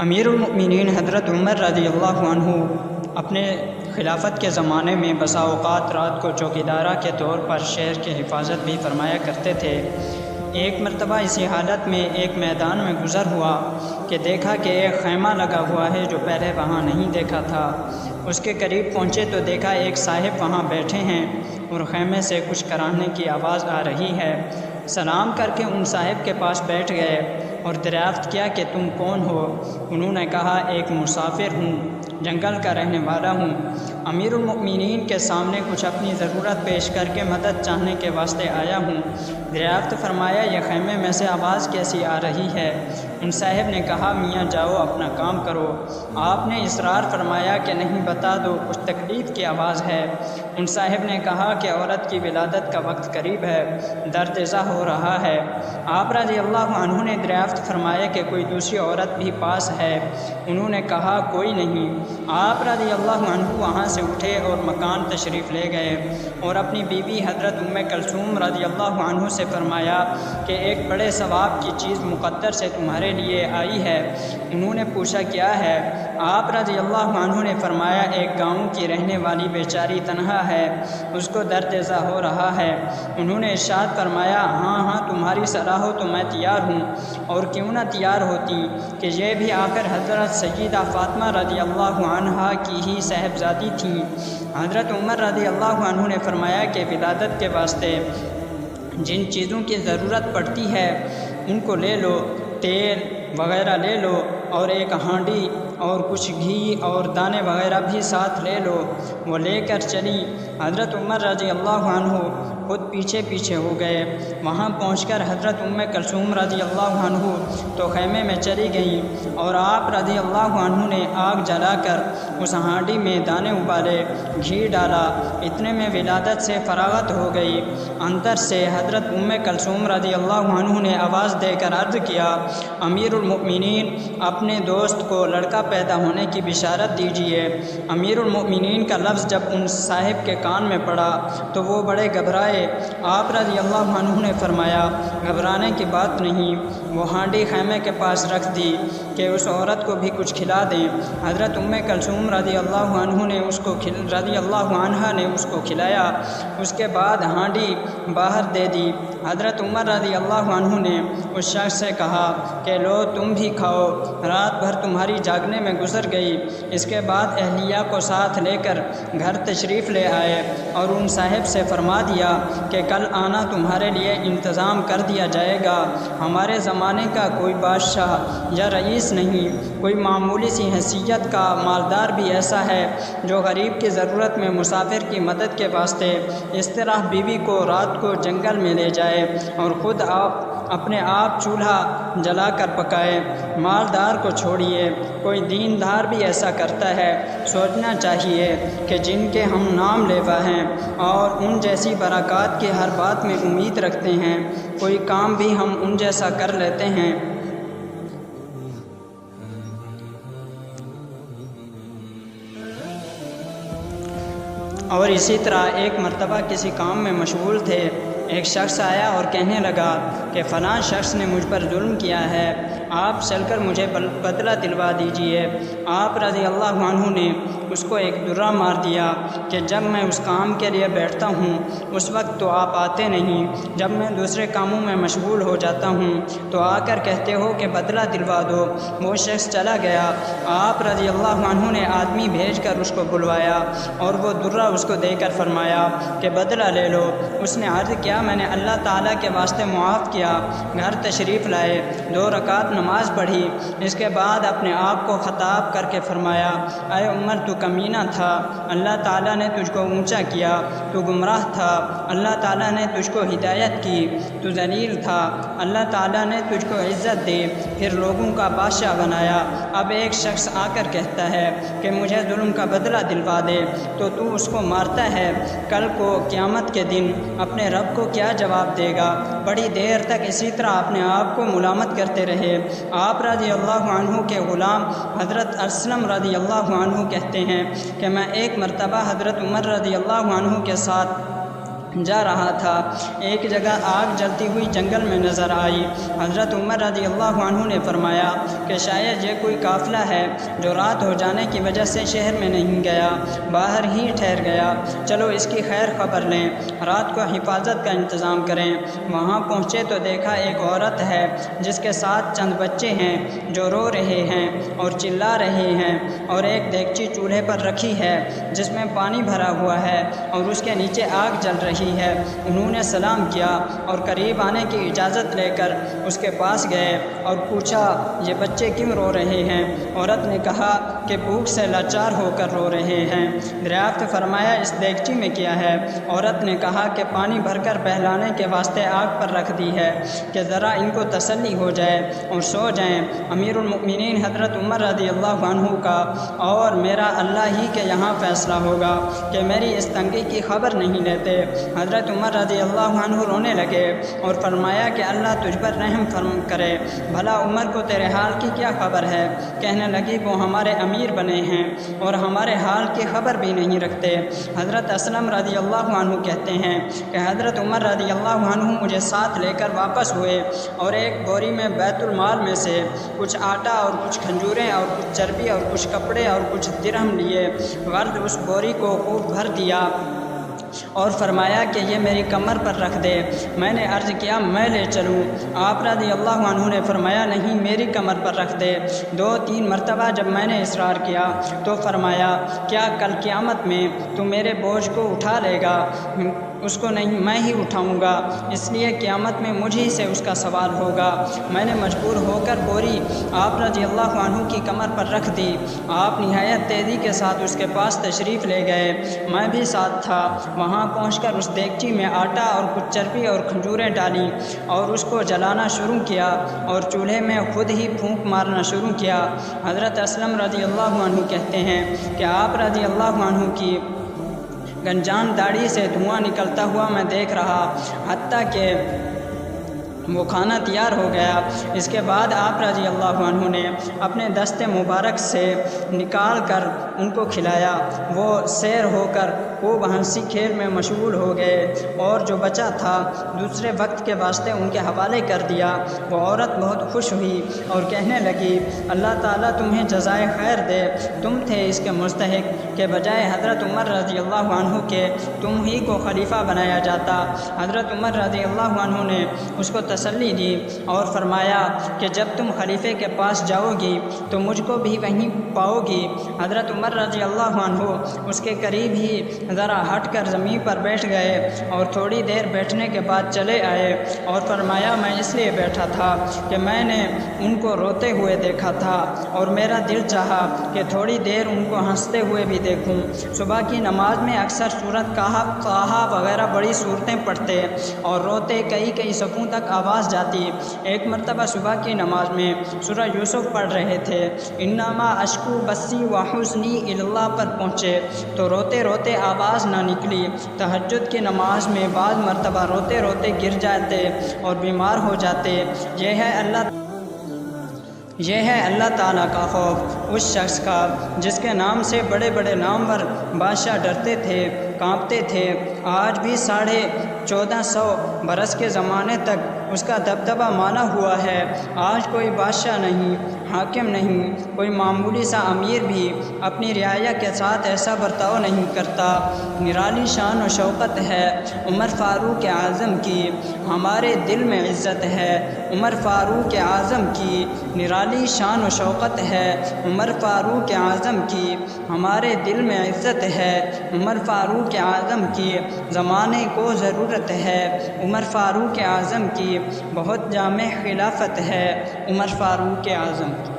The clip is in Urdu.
امیر المؤمنین حضرت عمر رضی اللہ عنہ اپنے خلافت کے زمانے میں بسا اوقات رات کو چوکیدارہ کے طور پر شہر کی حفاظت بھی فرمایا کرتے تھے۔ ایک مرتبہ اسی حالت میں ایک میدان میں گزر ہوا کہ دیکھا کہ ایک خیمہ لگا ہوا ہے جو پہلے وہاں نہیں دیکھا تھا۔ اس کے قریب پہنچے تو دیکھا ایک صاحب وہاں بیٹھے ہیں اور خیمے سے کچھ کراہنے کی آواز آ رہی ہے۔ سلام کر کے ان صاحب کے پاس بیٹھ گئے اور دریافت کیا کہ تم کون ہو؟ انہوں نے کہا ایک مسافر ہوں، جنگل کا رہنے والا ہوں، امیر المؤمنین کے سامنے کچھ اپنی ضرورت پیش کر کے مدد چاہنے کے واسطے آیا ہوں۔ دریافت فرمایا یہ خیمے میں سے آواز کیسی آ رہی ہے؟ ان صاحب نے کہا میاں جاؤ اپنا کام کرو۔ آپ نے اصرار فرمایا کہ نہیں بتا دو، کچھ تکلیف کی آواز ہے۔ ان صاحب نے کہا کہ عورت کی ولادت کا وقت قریب ہے، درد زا ہو رہا ہے۔ آپ رضی اللہ عنہ نے دریافت فرمایا کہ کوئی دوسری عورت بھی پاس ہے؟ انہوں نے کہا کوئی نہیں۔ آپ رضی اللہ عنہ وہاں سے اٹھے اور مکان تشریف لے گئے اور اپنی بیوی حضرت ام کلثوم رضی اللہ عنہ سے فرمایا کہ ایک بڑے ثواب کی چیز مقدر سے تمہارے لیے آئی ہے۔ انہوں نے پوچھا کیا ہے؟ آپ رضی اللہ عنہ نے فرمایا ایک گاؤں کی رہنے والی بیچاری تنہا ہے، اس کو درد زا ہو رہا ہے۔ انہوں نے ارشاد فرمایا ہاں تمہاری صلاح ہو تو میں تیار ہوں، اور کیوں نہ تیار ہوتی کہ یہ بھی آخر حضرت سیدہ فاطمہ رضی اللہ عنہا کی ہی صاحبزادی تھیں۔ حضرت عمر رضی اللہ عنہ نے فرمایا کہ ولادت کے واسطے جن چیزوں کی ضرورت پڑتی ہے ان کو لے لو، تیل وغیرہ لے لو اور ایک ہانڈی اور کچھ گھی اور دانے وغیرہ بھی ساتھ لے لو۔ وہ لے کر چلی۔ حضرت عمر رضی اللہ عنہ خود پیچھے ہو گئے۔ وہاں پہنچ کر حضرت ام کلثوم رضی اللہ عنہ تو خیمے میں چلی گئیں اور آپ رضی اللہ عنہ نے آگ جلا کر اس ہانڈی میں دانے ابالے، گھی ڈالا۔ اتنے میں ولادت سے فراغت ہو گئی۔ اندر سے حضرت ام کلثوم رضی اللہ عنہ نے آواز دے کر عرض کیا امیر المؤمنین اپنے دوست کو لڑکا پیدا ہونے کی بشارت دیجیے۔ امیر المؤمنین کا لفظ جب ان صاحب کے کان میں پڑا تو وہ بڑے گھبرائے۔ آپ رضی اللہ عنہ نے فرمایا گھبرانے کی بات نہیں، وہ ہانڈی خیمے کے پاس رکھ دی کہ اس عورت کو بھی کچھ کھلا دیں۔ حضرت ام کلثوم رضی اللہ عنہ نے اس کو کھلایا۔ اس کے بعد ہانڈی باہر دے دی۔ حضرت عمر رضی اللہ عنہ نے اس شخص سے کہا کہ لو تم بھی کھاؤ، رات بھر تمہاری جاگنے میں گزر گئی۔ اس کے بعد اہلیہ کو ساتھ لے کر گھر تشریف لے آئے اور ان صاحب سے فرما دیا کہ کل آنا تمہارے لیے انتظام کر دیا جائے گا۔ ہمارے زمانے کا کوئی بادشاہ یا رئیس نہیں، کوئی معمولی سی حیثیت کا مالدار بھی ایسا ہے جو غریب کی ضرورت میں مسافر کی مدد کے واسطے اس طرح بیوی کو رات کو جنگل میں لے جائے اور خود اپنے آپ چولہا جلا کر پکائے۔ مالدار کو چھوڑیے، کوئی دیندار بھی ایسا کرتا ہے۔ سوچنا چاہیے کہ جن کے ہم نام لیوا ہیں اور ان جیسی برکات کی ہر بات میں امید رکھتے ہیں، کوئی کام بھی ہم ان جیسا کر لیتے ہیں۔ اور اسی طرح ایک مرتبہ کسی کام میں مشغول تھے، ایک شخص آیا اور کہنے لگا کہ فلاں شخص نے مجھ پر ظلم کیا ہے، آپ چل کر مجھے بدلہ دلوا دیجئے۔ آپ رضی اللہ عنہ نے اس کو ایک درہ مار دیا کہ جب میں اس کام کے لیے بیٹھتا ہوں اس وقت تو آپ آتے نہیں، جب میں دوسرے کاموں میں مشغول ہو جاتا ہوں تو آ کر کہتے ہو کہ بدلہ دلوا دو۔ وہ شخص چلا گیا۔ آپ رضی اللہ عنہ نے آدمی بھیج کر اس کو بلوایا اور وہ درہ اس کو دے کر فرمایا کہ بدلہ لے لو۔ اس نے عرض کیا میں نے اللہ تعالیٰ کے واسطے معاف کیا۔ گھر تشریف لائے، 2 رکعت نماز پڑھی۔ اس کے بعد اپنے آپ کو خطاب کر کے فرمایا اے عمر تو کمینہ تھا، اللہ تعالیٰ نے تجھ کو اونچا کیا، تو گمراہ تھا، اللہ تعالیٰ نے تجھ کو ہدایت کی، تو ذلیل تھا، اللہ تعالیٰ نے تجھ کو عزت دی، پھر لوگوں کا بادشاہ بنایا۔ اب ایک شخص آ کر کہتا ہے کہ مجھے ظلم کا بدلہ دلوا دے تو اس کو مارتا ہے، کل کو قیامت کے دن اپنے رب کو کیا جواب دے گا؟ بڑی دیر تک اسی طرح اپنے آپ کو ملامت کرتے رہے۔ آپ رضی اللہ عنہ کے غلام حضرت اسلم رضی اللہ عنہ کہتے ہیں کہ میں ایک مرتبہ حضرت عمر رضی اللہ عنہ کے ساتھ جا رہا تھا، ایک جگہ آگ جلتی ہوئی جنگل میں نظر آئی۔ حضرت عمر رضی اللہ عنہ نے فرمایا کہ شاید یہ کوئی قافلہ ہے جو رات ہو جانے کی وجہ سے شہر میں نہیں گیا، باہر ہی ٹھہر گیا، چلو اس کی خیر خبر لیں، رات کو حفاظت کا انتظام کریں۔ وہاں پہنچے تو دیکھا ایک عورت ہے جس کے ساتھ چند بچے ہیں جو رو رہے ہیں اور چلا رہے ہیں، اور ایک دیگچی چولہے پر رکھی ہے جس میں پانی بھرا ہوا ہے اور اس کے نیچے آگ جل رہی ہے۔ انہوں نے سلام کیا اور قریب آنے کی اجازت لے کر اس کے پاس گئے اور پوچھا یہ بچے کیوں رو رہے ہیں؟ عورت نے کہا کہ بھوک سے لاچار ہو کر رو رہے ہیں۔ دریافت فرمایا اس دیگچی میں کیا ہے؟ عورت نے کہا کہ پانی بھر کر بہلانے کے واسطے آگ پر رکھ دی ہے کہ ذرا ان کو تسلی ہو جائے اور سو جائیں۔ امیر المؤمنین حضرت عمر رضی اللہ عنہ کا اور میرا اللہ ہی کے یہاں فیصلہ ہوگا کہ میری اس تنگی کی خبر نہیں لیتے۔ حضرت عمر رضی اللہ عنہ رونے لگے اور فرمایا کہ اللہ تجھ پر رحم فرم کرے، بھلا عمر کو تیرے حال کی کیا خبر ہے؟ کہنے لگی وہ ہمارے امیر بنے ہیں اور ہمارے حال کی خبر بھی نہیں رکھتے۔ حضرت اسلم رضی اللہ عنہ کہتے ہیں کہ حضرت عمر رضی اللہ عنہ مجھے ساتھ لے کر واپس ہوئے اور ایک بوری میں بیت المال میں سے کچھ آٹا اور کچھ کھجوریں اور کچھ چربی اور کچھ کپڑے اور کچھ درہم لیے، غرض اس بوری کو خوب بھر دیا اور فرمایا کہ یہ میری کمر پر رکھ دے۔ میں نے عرض کیا میں لے چلوں؟ آپ رضی اللہ عنہ نے فرمایا نہیں، میری کمر پر رکھ دے۔ 2-3 مرتبہ جب میں نے اصرار کیا تو فرمایا کیا کل قیامت میں تو میرے بوجھ کو اٹھا لے گا؟ اس کو نہیں، میں ہی اٹھاؤں گا، اس لیے قیامت میں مجھ ہی سے اس کا سوال ہوگا۔ میں نے مجبور ہو کر بوری آپ رضی اللہ عنہ کی کمر پر رکھ دی۔ آپ نہایت تیزی کے ساتھ اس کے پاس تشریف لے گئے، میں بھی ساتھ تھا۔ وہاں پہنچ کر اس دیگچی میں آٹا اور کچھ چربی اور کھجوریں ڈالیں اور اس کو جلانا شروع کیا اور چولہے میں خود ہی پھونک مارنا شروع کیا۔ حضرت اسلم رضی اللہ عنہ کہتے ہیں کہ آپ رضی اللہ عنہ کی گنجان داڑھی سے دھواں نکلتا ہوا میں دیکھ رہا، حتیٰ کہ وہ کھانا تیار ہو گیا۔ اس کے بعد آپ رضی اللہ عنہ نے اپنے دست مبارک سے نکال کر ان کو کھلایا۔ وہ سیر ہو کر خوب ہنسی کھیل میں مشغول ہو گئے اور جو بچا تھا دوسرے وقت کے واسطے ان کے حوالے کر دیا۔ وہ عورت بہت خوش ہوئی اور کہنے لگی اللہ تعالیٰ تمہیں جزائے خیر دے، تم تھے اس کے مستحق کہ بجائے حضرت عمر رضی اللہ عنہ کے تم ہی کو خلیفہ بنایا جاتا۔ حضرت عمر رضی اللہ عنہ نے اس کو تسلی دی اور فرمایا کہ جب تم خلیفے کے پاس جاؤ گی تو مجھ کو بھی وہیں پاؤ گی۔ حضرت عمر رضی اللہ عنہ اس کے قریب ہی ذرا ہٹ کر زمین پر بیٹھ گئے اور تھوڑی دیر بیٹھنے کے بعد چلے آئے اور فرمایا میں اس لیے بیٹھا تھا کہ میں نے ان کو روتے ہوئے دیکھا تھا اور میرا دل چاہا کہ تھوڑی دیر ان کو ہنستے ہوئے بھی دیکھوں۔ صبح کی نماز میں اکثر سورت کہا وغیرہ بڑی صورتیں پڑھتے اور روتے، کئی صفوں تک آواز جاتی۔ ایک مرتبہ صبح کی نماز میں سورہ یوسف پڑھ رہے تھے، انما اشکو بسی و حزنی الی اللہ پر پہنچے تو روتے روتے آواز نہ نکلی۔ تہجد کی نماز میں بعض مرتبہ روتے روتے گر جاتے اور بیمار ہو جاتے۔ یہ ہے اللہ تعالیٰ کا خوف اس شخص کا جس کے نام سے بڑے بڑے نامور بادشاہ ڈرتے تھے، کانپتے تھے۔ آج بھی 1450 برس کے زمانے تک اس کا دبدبہ مانا ہوا ہے۔ آج کوئی بادشاہ نہیں، حاکم نہیں، کوئی معمولی سا امیر بھی اپنی رعایا کے ساتھ ایسا برتاؤ نہیں کرتا۔ نرالی شان و شوکت ہے عمر فاروق اعظم کی، ہمارے دل میں عزت ہے عمر فاروق اعظم کی۔ نرالی شان و شوکت ہے عمر فاروق اعظم کی، ہمارے دل میں عزت ہے عمر فاروق اعظم کی۔ زمانے کو ضرورت ہے عمر فاروق اعظم کی، بہت جامع خلافت ہے عمر فاروق اعظم کی۔